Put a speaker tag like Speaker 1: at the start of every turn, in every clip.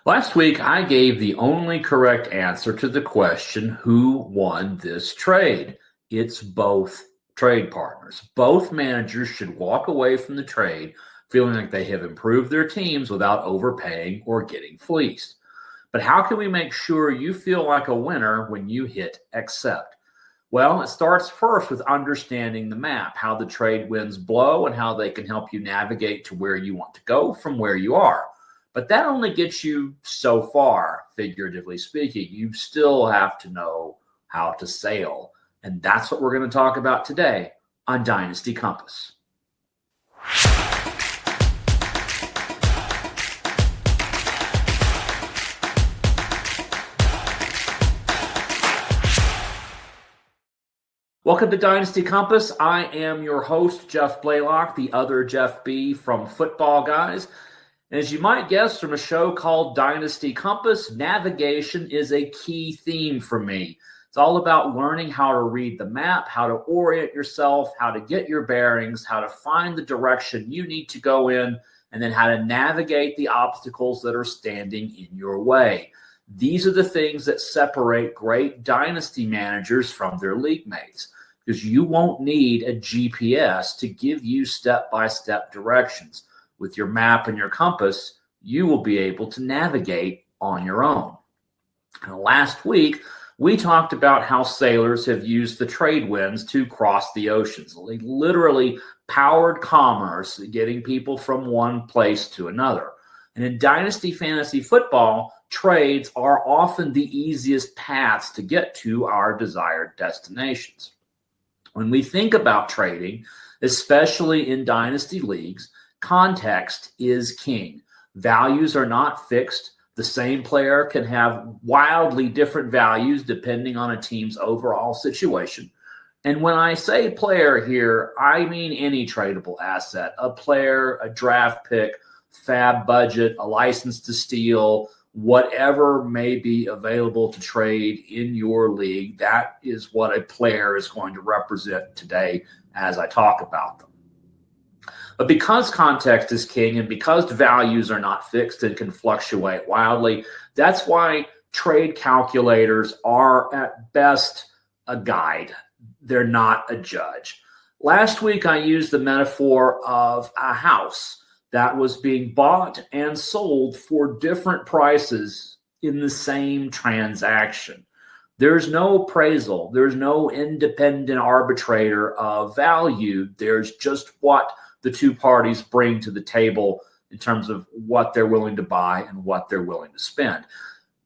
Speaker 1: Last week, I gave the only correct answer to the question, who won this trade? It's both trade partners. Both managers should walk away from the trade feeling like they have improved their teams without overpaying or getting fleeced. But how can we make sure you feel like a winner when you hit accept? Well, it starts first with understanding the map, how the trade winds blow, and how they can help you navigate to where you want to go from where you are. But that only gets you so far, figuratively speaking. You still have to know how to sail. And that's what we're going to talk about today on Dynasty Compass. Welcome to Dynasty Compass. I am your host, Jeff Blaylock, the other Jeff B. from Football Guys. And as you might guess from a show called Dynasty Compass, navigation is a key theme for me. It's all about learning how to read the map, how to orient yourself, how to get your bearings, how to find the direction you need to go in, and then how to navigate the obstacles that are standing in your way. These are the things that separate great dynasty managers from their league mates, because you won't need a GPS to give you step-by-step directions. With your map and your compass, you will be able to navigate on your own. And last week, we talked about how sailors have used the trade winds to cross the oceans. They literally powered commerce, getting people from one place to another. And in Dynasty Fantasy Football, trades are often the easiest paths to get to our desired destinations. When we think about trading, especially in Dynasty leagues, context is king. Values are not fixed. The same player can have wildly different values depending on a team's overall situation. And when I say player here, I mean any tradable asset, a player, a draft pick, FAAB budget, a license to steal, whatever may be available to trade in your league. That is what a player is going to represent today as I talk about them. But because context is king and because values are not fixed and can fluctuate wildly, that's why trade calculators are at best a guide. They're not a judge. Last week, I used the metaphor of a house that was being bought and sold for different prices in the same transaction. There's no appraisal. There's no independent arbitrator of value. There's just what the two parties bring to the table in terms of what they're willing to buy and what they're willing to spend.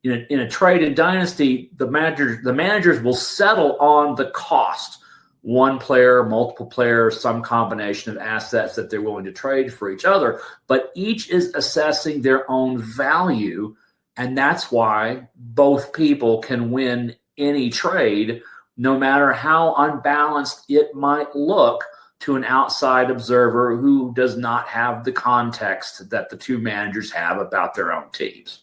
Speaker 1: In a trade in Dynasty, the managers will settle on the cost. One player, multiple players, some combination of assets that they're willing to trade for each other, but each is assessing their own value, and that's why both people can win any trade, no matter how unbalanced it might look to an outside observer who does not have the context that the two managers have about their own teams.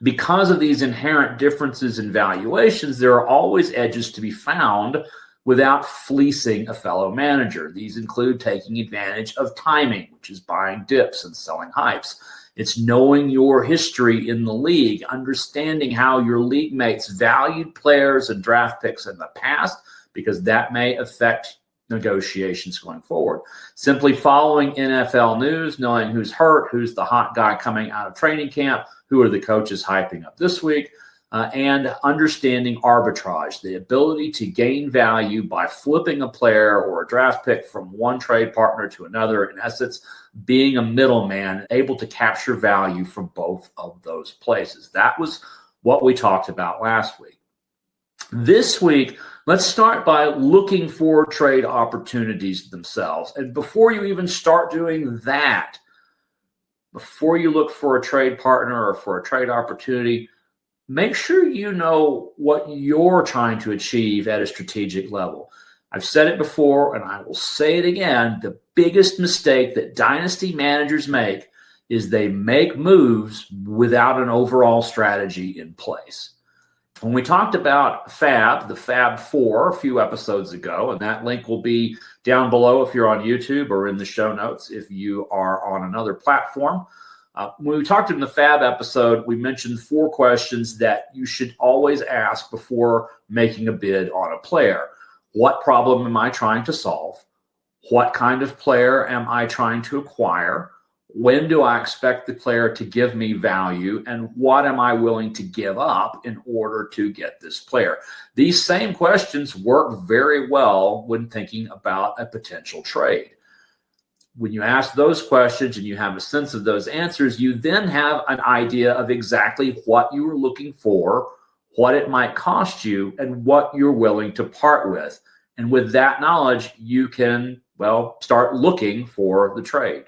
Speaker 1: Because of these inherent differences in valuations, there are always edges to be found without fleecing a fellow manager. These include taking advantage of timing, which is buying dips and selling hypes. It's knowing your history in the league, understanding how your league mates valued players and draft picks in the past, because that may affect negotiations going forward. Simply following NFL news, knowing who's hurt, who's the hot guy coming out of training camp, who are the coaches hyping up this week, and understanding arbitrage, the ability to gain value by flipping a player or a draft pick from one trade partner to another. In essence, being a middleman, able to capture value from both of those places. That was what we talked about last week. This week, let's start by looking for trade opportunities themselves. And before you even start doing that, before you look for a trade partner or for a trade opportunity, make sure you know what you're trying to achieve at a strategic level. I've said it before, and I will say it again. The biggest mistake that dynasty managers make is they make moves without an overall strategy in place. When we talked about FAAB, the FAAB Four, a few episodes ago, and that link will be down below if you're on YouTube or in the show notes if you are on another platform. When we talked in the FAAB episode, we mentioned 4 questions that you should always ask before making a bid on a player. What problem am I trying to solve? What kind of player am I trying to acquire? When do I expect the player to give me value? And what am I willing to give up in order to get this player? These same questions work very well when thinking about a potential trade. When you ask those questions and you have a sense of those answers, you then have an idea of exactly what you are looking for, what it might cost you, and what you're willing to part with. And with that knowledge, you can, well, start looking for the trade.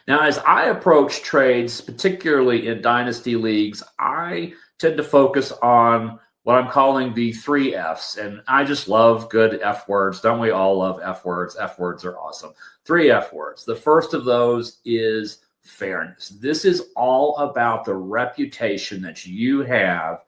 Speaker 1: Now, as I approach trades, particularly in dynasty leagues, I tend to focus on what I'm calling the 3 F's. And I just love good F words. Don't we all love F words? F words are awesome. 3 F words. The first of those is fairness. This is all about the reputation that you have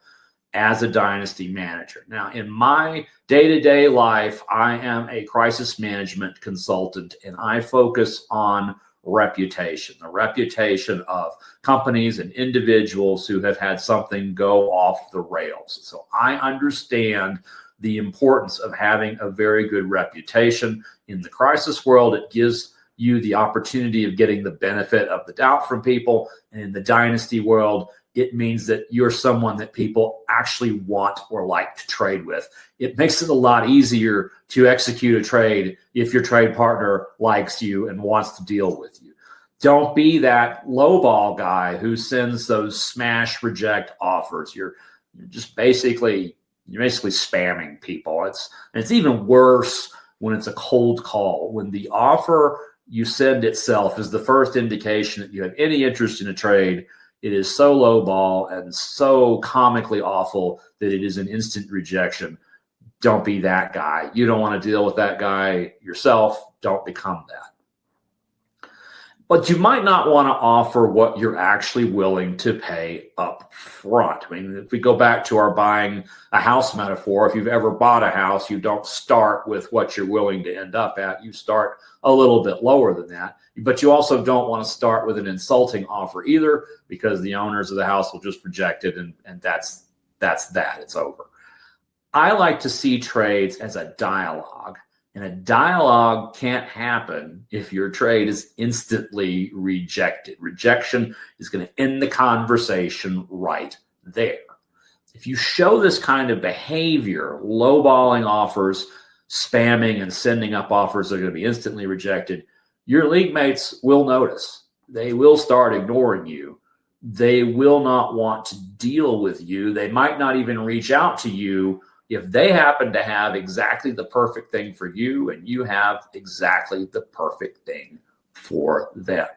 Speaker 1: as a dynasty manager. Now, in my day-to-day life, I am a crisis management consultant, and I focus on reputation, the reputation of companies and individuals who have had something go off the rails. So I understand the importance of having a very good reputation. In the crisis world, it gives you the opportunity of getting the benefit of the doubt from people. And in the dynasty world, it means that you're someone that people actually want or like to trade with. It makes it a lot easier to execute a trade if your trade partner likes you and wants to deal with you. Don't be that lowball guy who sends those smash reject offers. You're basically spamming people. It's even worse when it's a cold call, when the offer you send itself is the first indication that you have any interest in a trade. It is so lowball and so comically awful that it is an instant rejection. Don't be that guy. You don't want to deal with that guy yourself. Don't become that. But you might not want to offer what you're actually willing to pay up front. I mean, if we go back to our buying a house metaphor, if you've ever bought a house, you don't start with what you're willing to end up at. You start a little bit lower than that. But you also don't want to start with an insulting offer either, because the owners of the house will just reject it, and that's that. It's over. I like to see trades as a dialogue, and a dialogue can't happen if your trade is instantly rejected. Rejection is going to end the conversation right there. If you show this kind of behavior, lowballing offers, spamming and sending up offers that are going to be instantly rejected, your league mates will notice. They will start ignoring you. They will not want to deal with you. They might not even reach out to you if they happen to have exactly the perfect thing for you and you have exactly the perfect thing for them.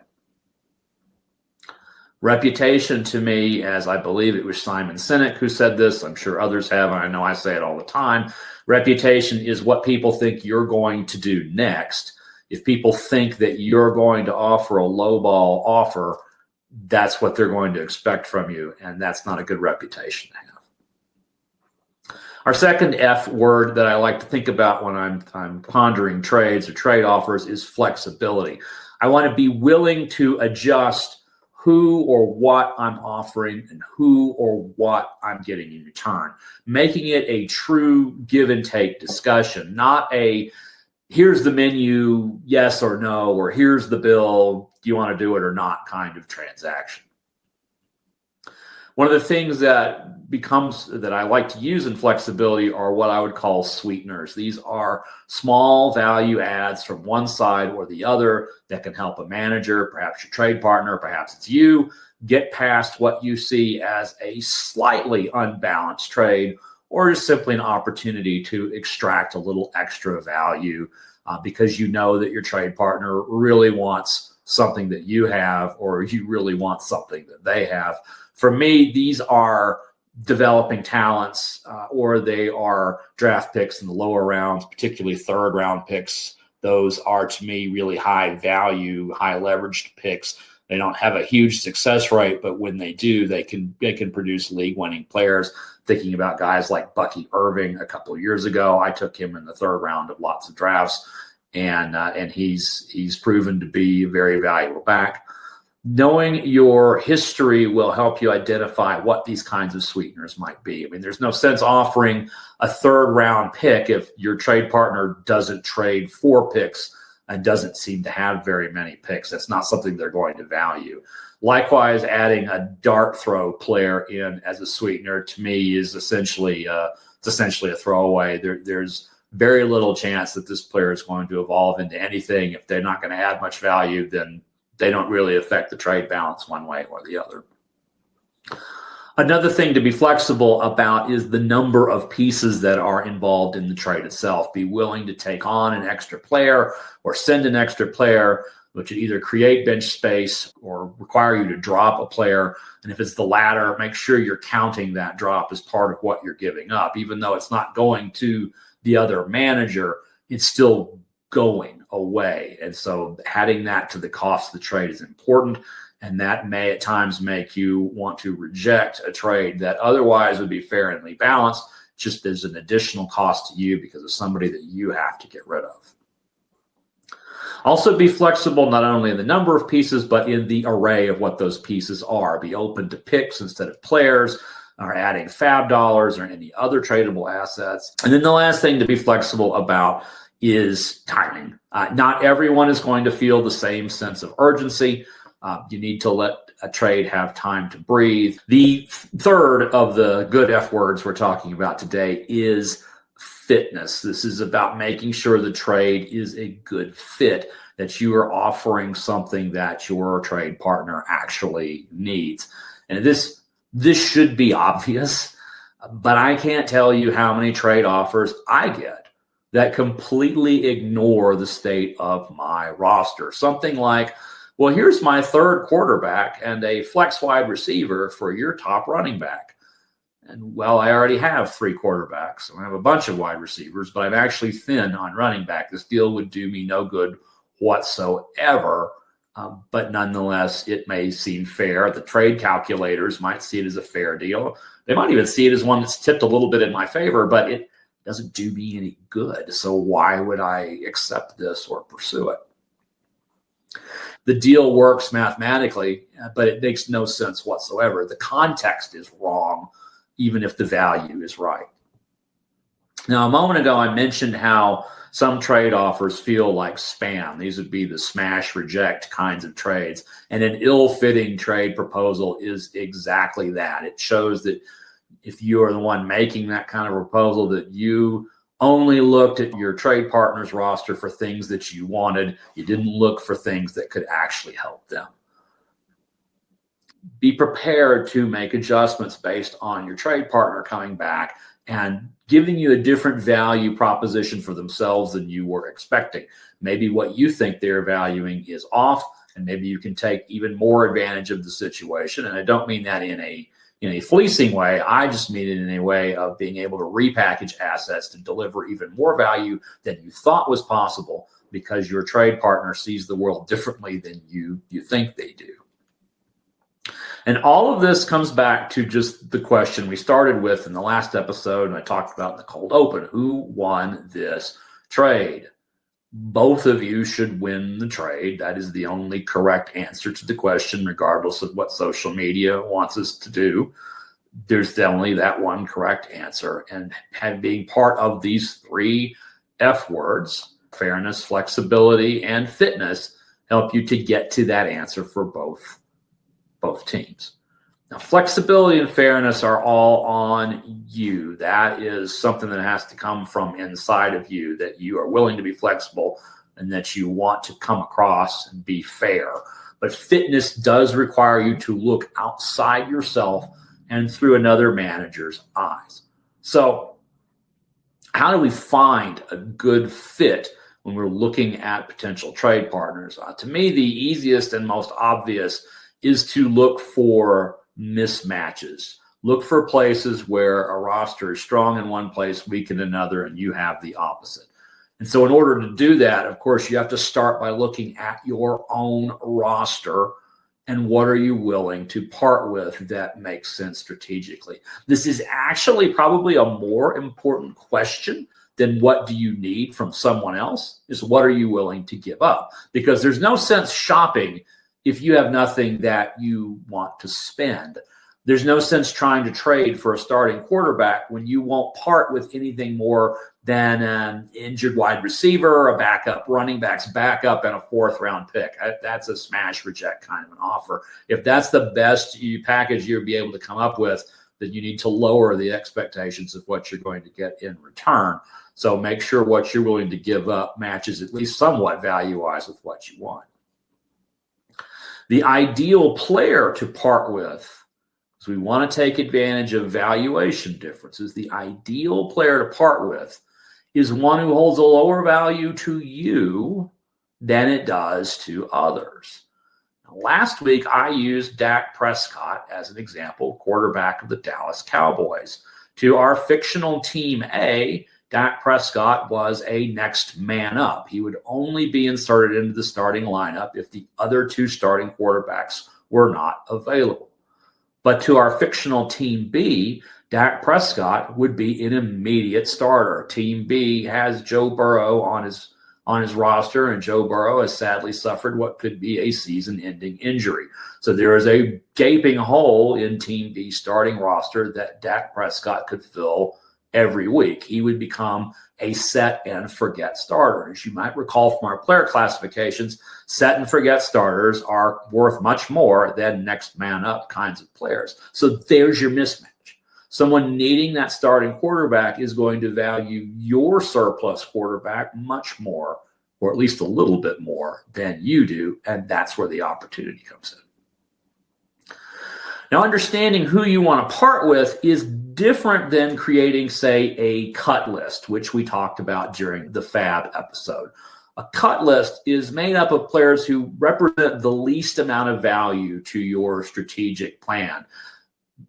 Speaker 1: Reputation, to me, as I believe it was Simon Sinek who said this, I'm sure others have, and I know I say it all the time, reputation is what people think you're going to do next. If people think that you're going to offer a lowball offer, that's what they're going to expect from you, and that's not a good reputation to have. Our second F word that I like to think about when I'm pondering trades or trade offers is flexibility. I want to be willing to adjust who or what I'm offering and who or what I'm getting in return, making it a true give and take discussion, not a here's the menu, yes or no, or here's the bill, do you want to do it or not kind of transaction. One of the things that I like to use in flexibility are what I would call sweeteners. These are small value adds from one side or the other that can help a manager, perhaps your trade partner, perhaps it's you, get past what you see as a slightly unbalanced trade, or just simply an opportunity to extract a little extra value because you know that your trade partner really wants something that you have, or you really want something that they have. For me, these are developing talents, or they are draft picks in the lower rounds, particularly third round picks. Those are, to me, really high value, high leveraged picks. They don't have a huge success rate, but when they do, they can produce league winning players. Thinking about guys like Bucky Irving a couple of years ago, I took him in the third round of lots of drafts, and he's proven to be a very valuable back. Knowing your history will help you identify what these kinds of sweeteners might be. I mean, there's no sense offering a third-round pick if your trade partner doesn't trade 4 picks and doesn't seem to have very many picks. That's not something they're going to value. Likewise, adding a dart throw player in as a sweetener to me is essentially a throwaway. There's very little chance that this player is going to evolve into anything. If they're not going to add much value, then they don't really affect the trade balance one way or the other. Another thing to be flexible about is the number of pieces that are involved in the trade itself. Be willing to take on an extra player or send an extra player, which would either create bench space or require you to drop a player. And if it's the latter, make sure you're counting that drop as part of what you're giving up. Even though it's not going to the other manager, it's still going away. And so adding that to the cost of the trade is important. And that may at times make you want to reject a trade that otherwise would be fair and balanced. Just there's an additional cost to you because of somebody that you have to get rid of. Also be flexible not only in the number of pieces, but in the array of what those pieces are. Be open to picks instead of players, or adding FAAB dollars or any other tradable assets. And then the last thing to be flexible about is timing. Not everyone is going to feel the same sense of urgency. You need to let a trade have time to breathe. The third of the good F words we're talking about today is fitness. This is about making sure the trade is a good fit, that you are offering something that your trade partner actually needs. And this should be obvious, but I can't tell you how many trade offers I get that completely ignore the state of my roster. Something like, well, here's my third quarterback and a flex wide receiver for your top running back. And, well, I already have 3 quarterbacks. I have a bunch of wide receivers, but I'm actually thin on running back. This deal would do me no good whatsoever. But nonetheless, it may seem fair. The trade calculators might see it as a fair deal. They might even see it as one that's tipped a little bit in my favor, but it doesn't do me any good. So why would I accept this or pursue it? The deal works mathematically, but it makes no sense whatsoever. The context is wrong, even if the value is right. Now, a moment ago, I mentioned how some trade offers feel like spam. These would be the smash reject kinds of trades. And an ill-fitting trade proposal is exactly that. It shows that if you are the one making that kind of proposal, that you only looked at your trade partner's roster for things that you wanted. You didn't look for things that could actually help them. Be prepared to make adjustments based on your trade partner coming back and giving you a different value proposition for themselves than you were expecting. Maybe what you think they're valuing is off, and maybe you can take even more advantage of the situation. And I don't mean that in a fleecing way. I just mean it in a way of being able to repackage assets to deliver even more value than you thought was possible because your trade partner sees the world differently than you think they do. And all of this comes back to just the question we started with in the last episode, and I talked about in the cold open. Who won this trade? Both of you should win the trade. That is the only correct answer to the question, regardless of what social media wants us to do. There's only that one correct answer. And being part of these 3 F words, fairness, flexibility, and fitness, help you to get to that answer for both teams. Now, flexibility and fairness are all on you. That is something that has to come from inside of you, that you are willing to be flexible and that you want to come across and be fair. But fitness does require you to look outside yourself and through another manager's eyes. So how do we find a good fit when we're looking at potential trade partners? To me, the easiest and most obvious is to look for mismatches. Look for places where a roster is strong in one place, weak in another, and you have the opposite. And so in order to do that, of course, you have to start by looking at your own roster and what are you willing to part with that makes sense strategically. This is actually probably a more important question than what do you need from someone else, is what are you willing to give up? Because there's no sense shopping if you have nothing that you want to spend. There's no sense trying to trade for a starting quarterback when you won't part with anything more than an injured wide receiver, a backup running back's backup, and a 4th-round pick. That's a smash reject kind of an offer. If that's the best package you'll be able to come up with, then you need to lower the expectations of what you're going to get in return. So make sure what you're willing to give up matches at least somewhat value-wise with what you want. The ideal player to part with, so we want to take advantage of valuation differences. The ideal player to part with is one who holds a lower value to you than it does to others. Now, last week, I used Dak Prescott as an example, quarterback of the Dallas Cowboys. To our fictional team A, Dak Prescott was a next man up. He would only be inserted into the starting lineup if the other 2 starting quarterbacks were not available. But to our fictional Team B, Dak Prescott would be an immediate starter. Team B has Joe Burrow on his roster, and Joe Burrow has sadly suffered what could be a season-ending injury. So there is a gaping hole in Team B's starting roster that Dak Prescott could fill every week. He would become a set and forget starter. As you might recall from our player classifications, set and forget starters are worth much more than next man up kinds of players. So there's your mismatch. Someone needing that starting quarterback is going to value your surplus quarterback much more, or at least a little bit more than you do, and that's where the opportunity comes in. Now, understanding who you want to part with is different than creating, say, a cut list, which we talked about during the FAAB episode. A cut list is made up of players who represent the least amount of value to your strategic plan.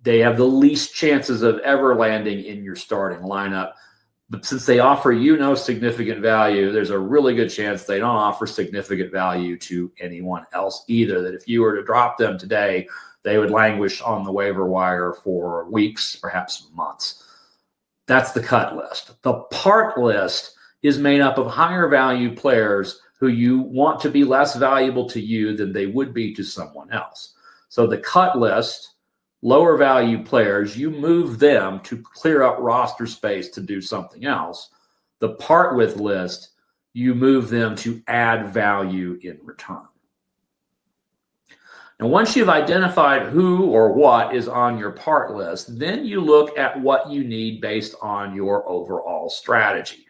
Speaker 1: They have the least chances of ever landing in your starting lineup. But since they offer you no significant value, there's a really good chance they don't offer significant value to anyone else either. That if you were to drop them today, they would languish on the waiver wire for weeks, perhaps months. That's the cut list. The part list is made up of higher value players who you want to be less valuable to you than they would be to someone else. So the cut list, lower value players, you move them to clear up roster space to do something else. The part with list, you move them to add value in return. And once you've identified who or what is on your part list, then you look at what you need based on your overall strategy.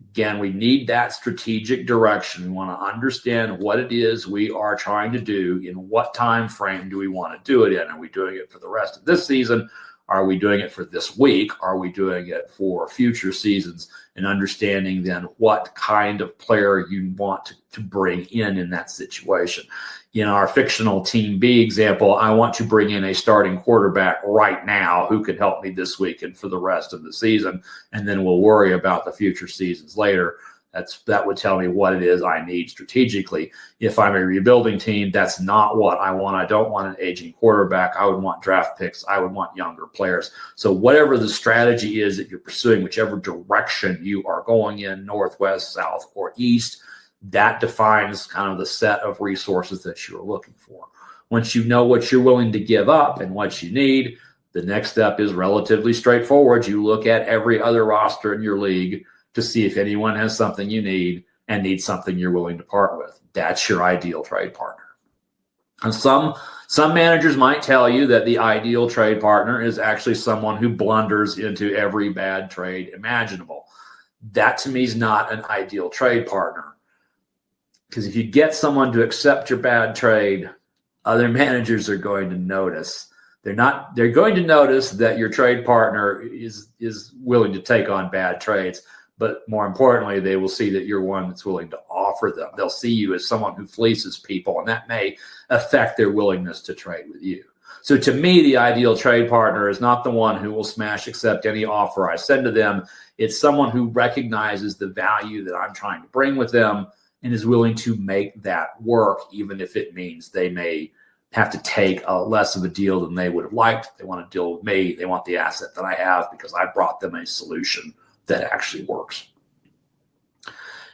Speaker 1: Again, we need that strategic direction. We want to understand what it is we are trying to do. In what time frame do we want to do it in? Are we doing it for the rest of this season? Are we doing it for this week? Are we doing it for future seasons? And understanding then what kind of player you want to bring in that situation. In our fictional Team B example, I want to bring in a starting quarterback right now who could help me this week and for the rest of the season, and then we'll worry about the future seasons later. That would tell me what it is I need strategically. If I'm a rebuilding team, that's not what I want. I don't want an aging quarterback. I would want draft picks. I would want younger players. So whatever the strategy is that you're pursuing, whichever direction you are going in, northwest, south, or east, that defines kind of the set of resources that you're looking for. Once you know what you're willing to give up and what you need, the next step is relatively straightforward. You look at every other roster in your league to see if anyone has something you need and needs something you're willing to part with. That's your ideal trade partner. And some managers might tell you that the ideal trade partner is actually someone who blunders into every bad trade imaginable. That to me is not an ideal trade partner. Because if you get someone to accept your bad trade, other managers are going to notice. They're going to notice that your trade partner is willing to take on bad trades, but more importantly, they will see that you're one that's willing to offer them. They'll see you as someone who fleeces people, and that may affect their willingness to trade with you. So to me, the ideal trade partner is not the one who will smash accept any offer I send to them. It's someone who recognizes the value that I'm trying to bring with them and is willing to make that work, even if it means they may have to take a less of a deal than they would have liked. They want to deal with me. They want the asset that I have because I brought them a solution that actually works.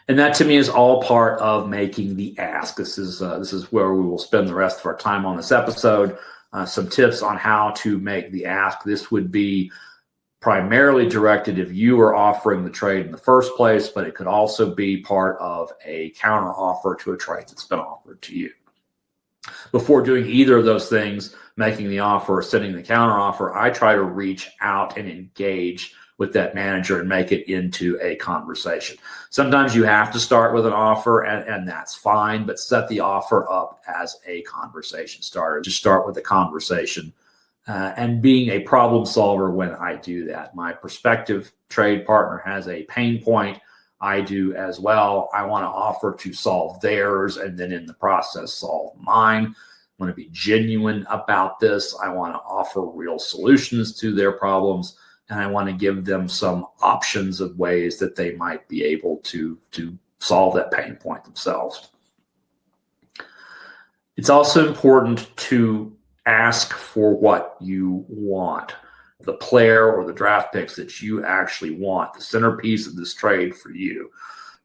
Speaker 1: And that to me is all part of making the ask. This is where we will spend the rest of our time on this episode. Some tips on how to make the ask. This would be primarily directed if you are offering the trade in the first place, but it could also be part of a counter offer to a trade that's been offered to you. Before doing either of those things, making the offer or sending the counter offer, I try to reach out and engage with that manager and make it into a conversation. Sometimes you have to start with an offer, and that's fine, but set the offer up as a conversation starter. Just start with a conversation and being a problem solver when I do that. My prospective trade partner has a pain point. I do as well. I want to offer to solve theirs and then in the process solve mine. I want to be genuine about this. I want to offer real solutions to their problems. And I want to give them some options of ways that they might be able to solve that pain point themselves. It's also important to ask for what you want, the player or the draft picks that you actually want, the centerpiece of this trade for you.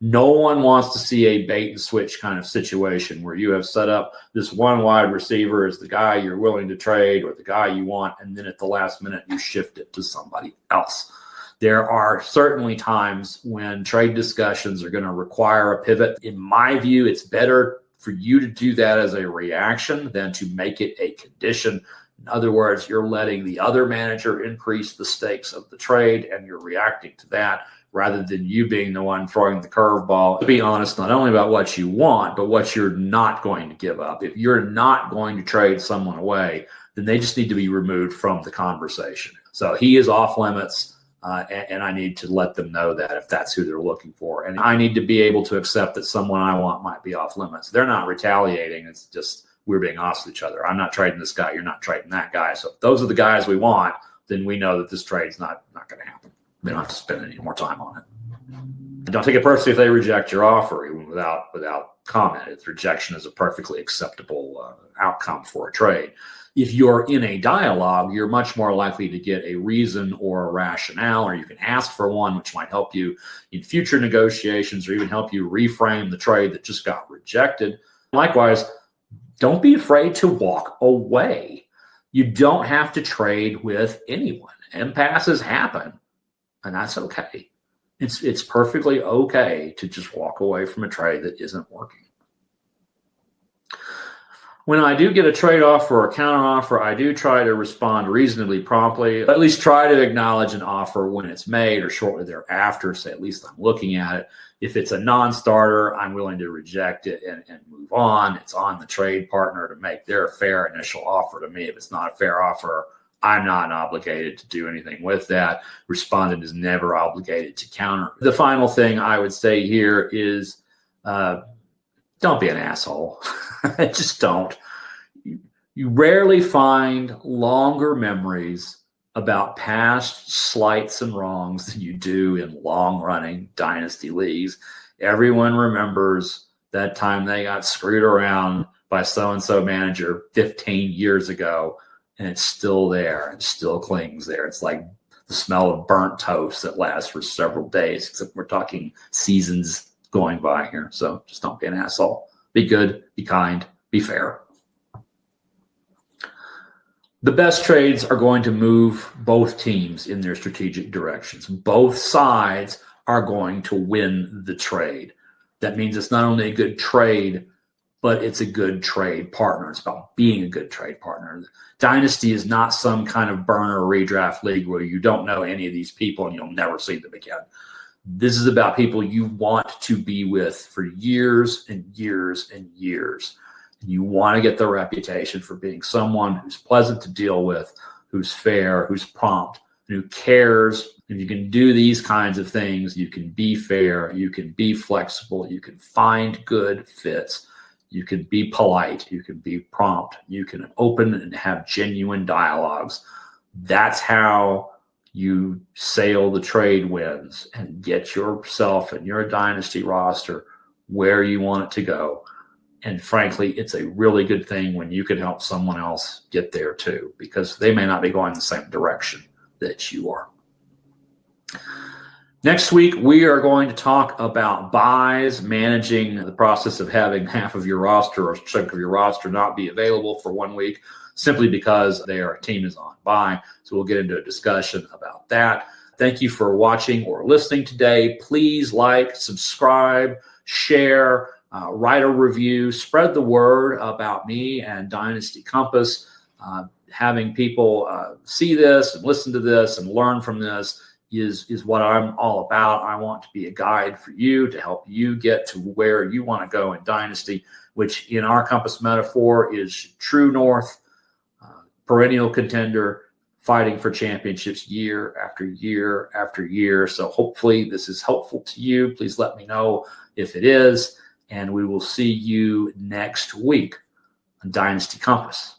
Speaker 1: No one wants to see a bait and switch kind of situation where you have set up this one wide receiver as the guy you're willing to trade or the guy you want, and then at the last minute you shift it to somebody else. There are certainly times when trade discussions are going to require a pivot. In my view, it's better for you to do that as a reaction than to make it a condition. In other words, you're letting the other manager increase the stakes of the trade and you're reacting to that, rather than you being the one throwing the curveball. To be honest, not only about what you want, but what you're not going to give up. If you're not going to trade someone away, then they just need to be removed from the conversation. So he is off limits, and I need to let them know that if that's who they're looking for. And I need to be able to accept that someone I want might be off limits. They're not retaliating. It's just we're being honest with each other. I'm not trading this guy. You're not trading that guy. So if those are the guys we want, then we know that this trade's not going to happen. We don't have to spend any more time on it. And don't take it personally if they reject your offer, even without comment. Its rejection is a perfectly acceptable outcome for a trade. If you're in a dialogue, you're much more likely to get a reason or a rationale, or you can ask for one, which might help you in future negotiations or even help you reframe the trade that just got rejected. Likewise, don't be afraid to walk away. You don't have to trade with anyone. Impasses happen. And that's okay. It's perfectly okay to just walk away from a trade that isn't working. When I do get a trade offer or a counter offer, I do try to respond reasonably promptly. At least try to acknowledge an offer when it's made or shortly thereafter. Say, at least I'm looking at it. If it's a non-starter, I'm willing to reject it and move on. It's on the trade partner to make their fair initial offer to me. If it's not a fair offer, I'm not obligated to do anything with that. Respondent is never obligated to counter. The final thing I would say here is don't be an asshole. Just don't. You rarely find longer memories about past slights and wrongs than you do in long-running dynasty leagues. Everyone remembers that time they got screwed around by so-and-so manager 15 years ago. And it's still there and still clings there. It's like the smell of burnt toast that lasts for several days, except we're talking seasons going by here. So just don't be an asshole. Be good, be kind, be fair. The best trades are going to move both teams in their strategic directions. Both sides are going to win the trade. That means it's not only a good trade, but it's a good trade partner. It's about being a good trade partner. Dynasty is not some kind of burner redraft league where you don't know any of these people and you'll never see them again. This is about people you want to be with for years and years and years. And you want to get the reputation for being someone who's pleasant to deal with, who's fair, who's prompt, who cares. If you can do these kinds of things, you can be fair, you can be flexible, you can find good fits. You can be polite. You can be prompt. You can open and have genuine dialogues. That's how you sail the trade winds and get yourself and your dynasty roster where you want it to go. And frankly, it's a really good thing when you can help someone else get there too, because they may not be going the same direction that you are. Next week, we are going to talk about buys, managing the process of having half of your roster or a chunk of your roster not be available for 1 week simply because their team is on bye. So we'll get into a discussion about that. Thank you for watching or listening today. Please like, subscribe, share, write a review, spread the word about me and Dynasty Compass. Having people see this and listen to this and learn from this is what I'm all about. I want to be a guide for you to help you get to where you want to go in Dynasty, which in our Compass metaphor is true north, perennial contender, fighting for championships year after year after year. So hopefully this is helpful to you. Please let me know if it is, and we will see you next week on Dynasty Compass.